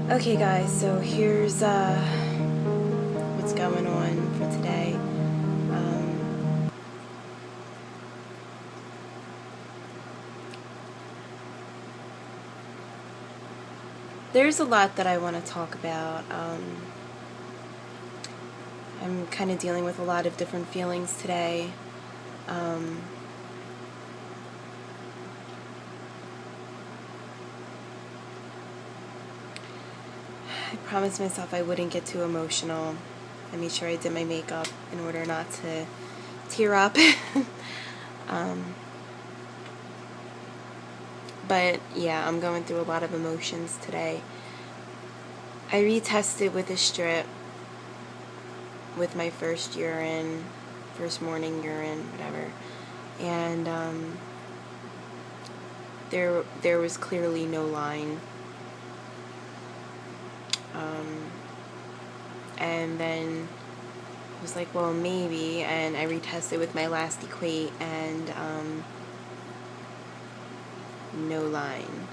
Okay guys, so here's what's going on for today. There's a lot that I want to talk about. I'm kind of dealing with a lot of different feelings today. I promised myself I wouldn't get too emotional. I made sure I did my makeup in order not to tear up. But yeah, I'm going through a lot of emotions today. I retested with a strip with my first morning urine, whatever, and there was clearly no line. And then I was like, well, maybe, and I retested with my last equate, and no line.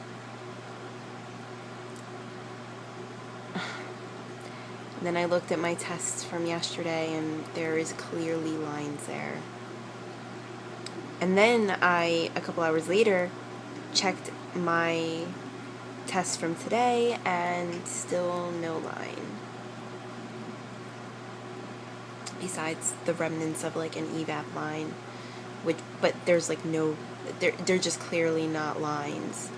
And then I looked at my tests from yesterday, and there is clearly lines there. And then a couple hours later, checked my test from today, and still no line. Besides the remnants of like an evap line, but there's like no, they're just clearly not lines.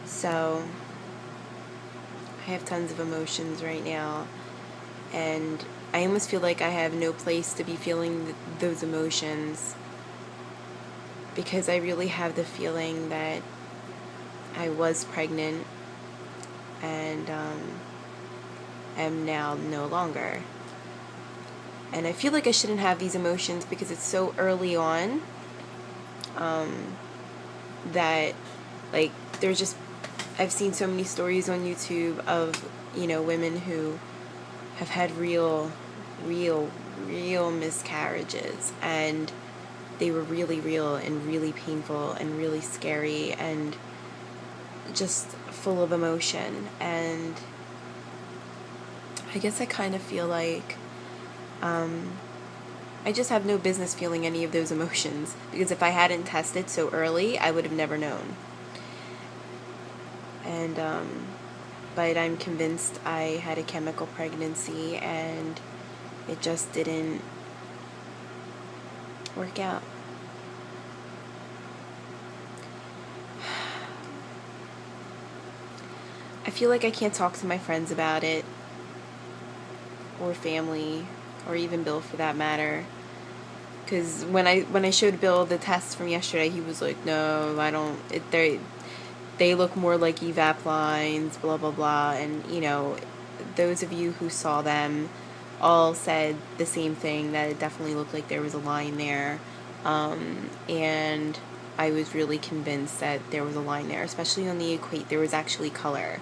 So I have tons of emotions right now, and I almost feel like I have no place to be feeling those emotions, because I really have the feeling that I was pregnant and am now no longer. And I feel like I shouldn't have these emotions because it's so early on, that, like, there's just, I've seen so many stories on YouTube of, women who have had real miscarriages, and they were really real and really painful and really scary and just full of emotion. And I guess I kind of feel like I just have no business feeling any of those emotions, because if I hadn't tested so early, I would have never known. And but I'm convinced I had a chemical pregnancy, and it just didn't work out. I feel like I can't talk to my friends about it, or family, or even Bill for that matter. Because when I showed Bill the tests from yesterday, he was like, "No, I don't. They look more like evap lines, blah blah blah." And those of you who saw them all said the same thing, that it definitely looked like there was a line there, and I was really convinced that there was a line there, especially on the equate. There was actually color.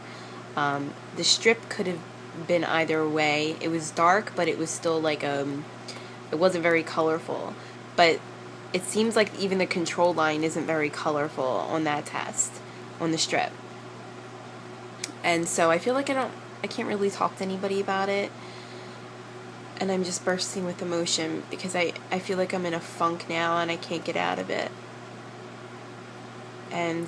The strip could have been either way. It was dark, but it was still like it wasn't very colorful. But it seems like even the control line isn't very colorful on that test, on the strip. And so I feel like I can't really talk to anybody about it. And I'm just bursting with emotion because I feel like I'm in a funk now and I can't get out of it. And,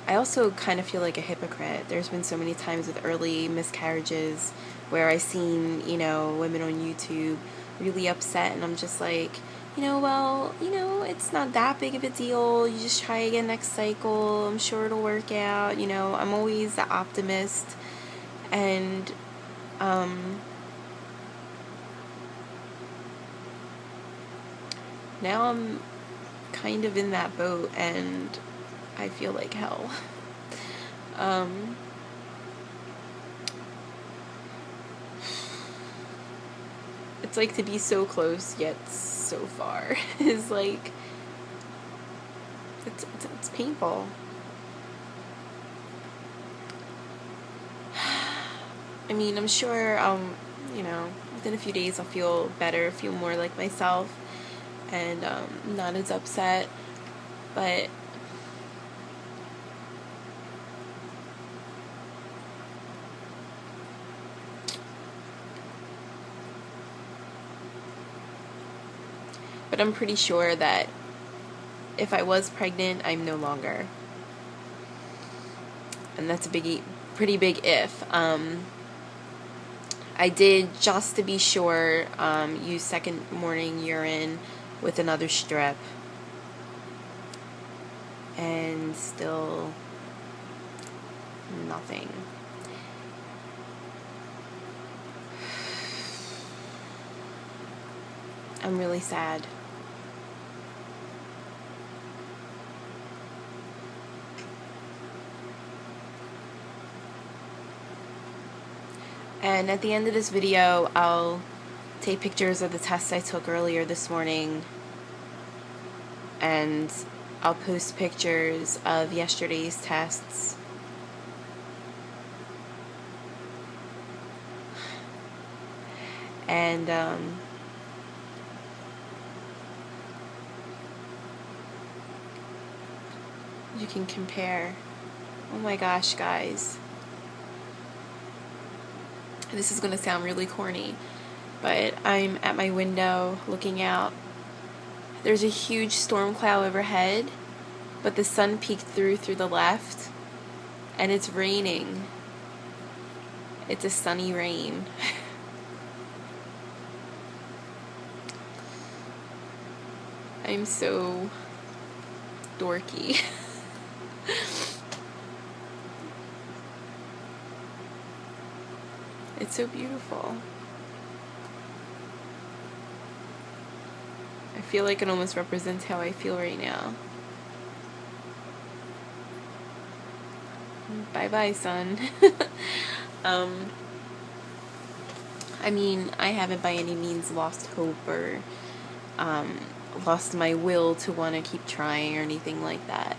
I also kind of feel like a hypocrite. There's been so many times with early miscarriages where I've seen, women on YouTube really upset, and I'm just like, it's not that big of a deal. You just try again next cycle. I'm sure it'll work out. I'm always the optimist. And, now I'm kind of in that boat, and I feel like hell. It's like to be so close yet so far is like, it's painful. I mean, I'm sure within a few days I'll feel better, feel more like myself, and not as upset. But But I'm pretty sure that if I was pregnant, I'm no longer. And that's a pretty big if. I did, just to be sure, use second morning urine with another strip. And still nothing. I'm really sad. And at the end of this video, I'll take pictures of the tests I took earlier this morning, and I'll post pictures of yesterday's tests. And you can compare. Oh my gosh, guys. This is going to sound really corny, but I'm at my window looking out. There's a huge storm cloud overhead, but the sun peeked through the left, and it's raining. It's a sunny rain. I'm so dorky. It's so beautiful. I feel like it almost represents how I feel right now. Bye-bye, sun. I mean, I haven't by any means lost hope or lost my will to want to keep trying or anything like that.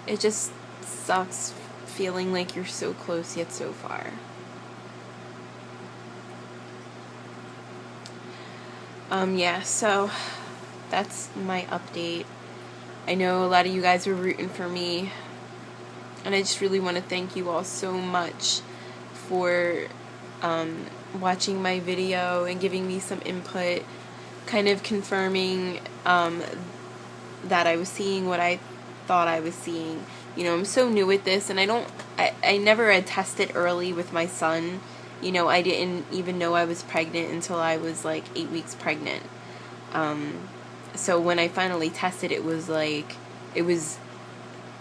It just sucks feeling like you're so close yet so far. Yeah, so that's my update. I know a lot of you guys were rooting for me, and I just really want to thank you all so much for watching my video and giving me some input, kind of confirming that I was seeing what I thought I was seeing. You know, I'm so new at this, and I never had tested early with my son. You know, I didn't even know I was pregnant until I was like 8 weeks pregnant. So when I finally tested, it was the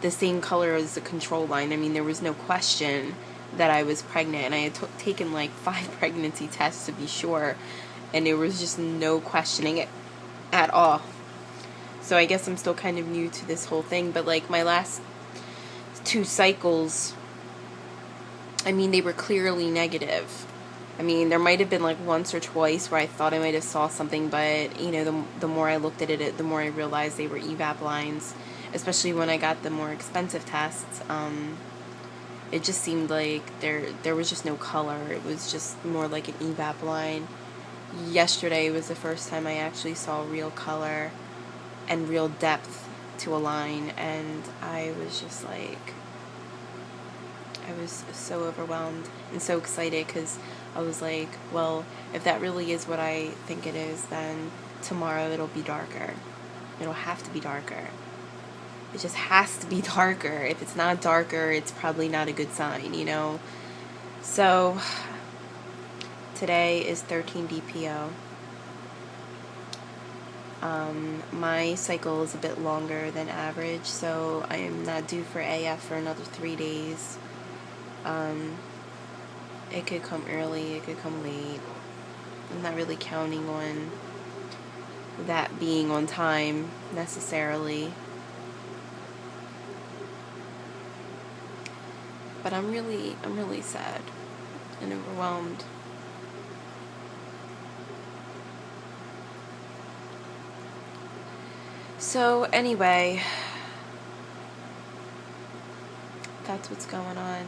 same color as the control line. I mean, there was no question that I was pregnant, and I had taken like 5 pregnancy tests to be sure, and there was just no questioning it at all. So I guess I'm still kind of new to this whole thing, but like my last 2 cycles, I mean, they were clearly negative. I mean, there might have been like once or twice where I thought I might have saw something, but you know, the more I looked at it, the more I realized they were evap lines, especially when I got the more expensive tests. It just seemed like there was just no color. It was just more like an evap line. Yesterday was the first time I actually saw real color and real depth to a line, and I was just like, I was so overwhelmed and so excited, because I was like, well, if that really is what I think it is, then tomorrow it'll be darker. It'll have to be darker. It just has to be darker. If it's not darker, it's probably not a good sign, you know? So, today is 13 DPO. My cycle is a bit longer than average, so I am not due for AF for another 3 days. It could come early, it could come late. I'm not really counting on that being on time necessarily. But I'm really sad and overwhelmed. So anyway, that's what's going on.